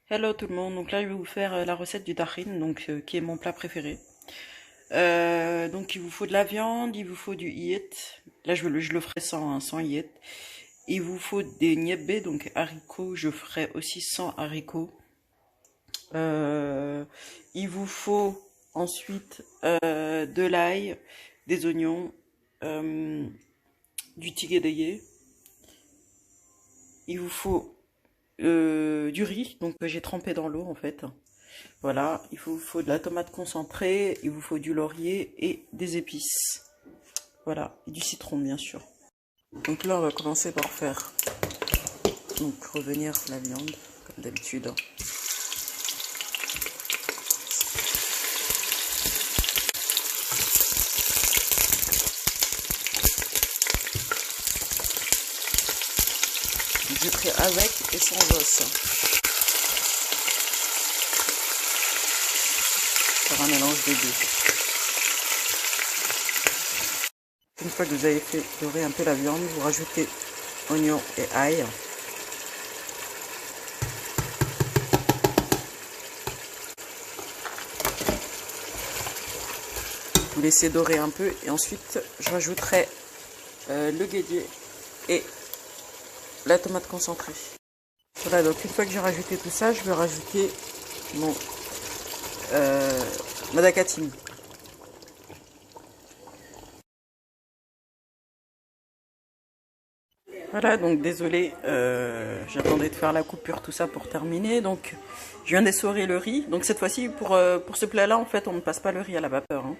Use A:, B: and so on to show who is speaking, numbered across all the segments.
A: Hello tout le monde, donc là je vais vous faire la recette du tahine, donc qui est mon plat préféré. Donc il vous faut de la viande, il vous faut du yet. Là je le ferai sans, hein, sans yet. Il vous faut des niébé, donc haricots, je ferai aussi sans haricots. Euh, il vous faut ensuite de l'ail, des oignons, euh, du tigédéé. Il vous faut du riz, donc que j'ai trempé dans l'eau en fait. Voilà, il vous faut de la tomate concentrée, il vous faut du laurier et des épices. Voilà, et du citron bien sûr. Donc là, on va commencer par faire, donc revenir la viande, comme d'habitude. Je ferai avec et sans os. Faire un mélange des deux. Une fois que vous avez fait dorer un peu la viande, vous rajoutez oignons et ail. Vous laissez dorer un peu et ensuite je rajouterai le guédier et la tomate concentrée. Voilà, donc une fois que j'ai rajouté tout ça, je vais rajouter mon madakatine. Voilà, donc désolé, j'attendais de faire la coupure, tout ça pour terminer. Donc, je viens d'essorer le riz. Donc cette fois-ci, pour ce plat-là, en fait, on ne passe pas le riz à la vapeur, hein.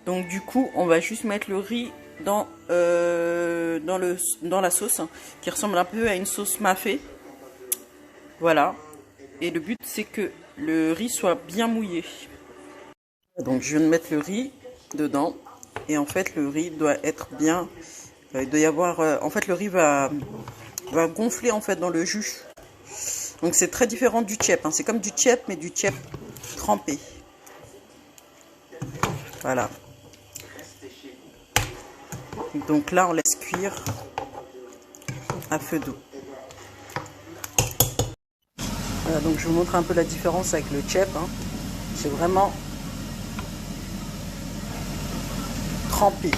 A: Donc du coup, on va juste mettre le riz dans la sauce, hein, qui ressemble un peu à une sauce mafé. Voilà. Et le but, c'est que le riz soit bien mouillé. Donc je viens de mettre le riz dedans. Et en fait, le riz doit être bien... il doit y avoir... en fait, le riz va gonfler en fait dans le jus. Donc c'est très différent du tchèp, hein. C'est comme du tchèp, mais du tchèp trempé. Voilà. Donc là, on laisse cuire à feu doux. Voilà, donc je vous montre un peu la différence avec le tchèp, hein. C'est vraiment trempé.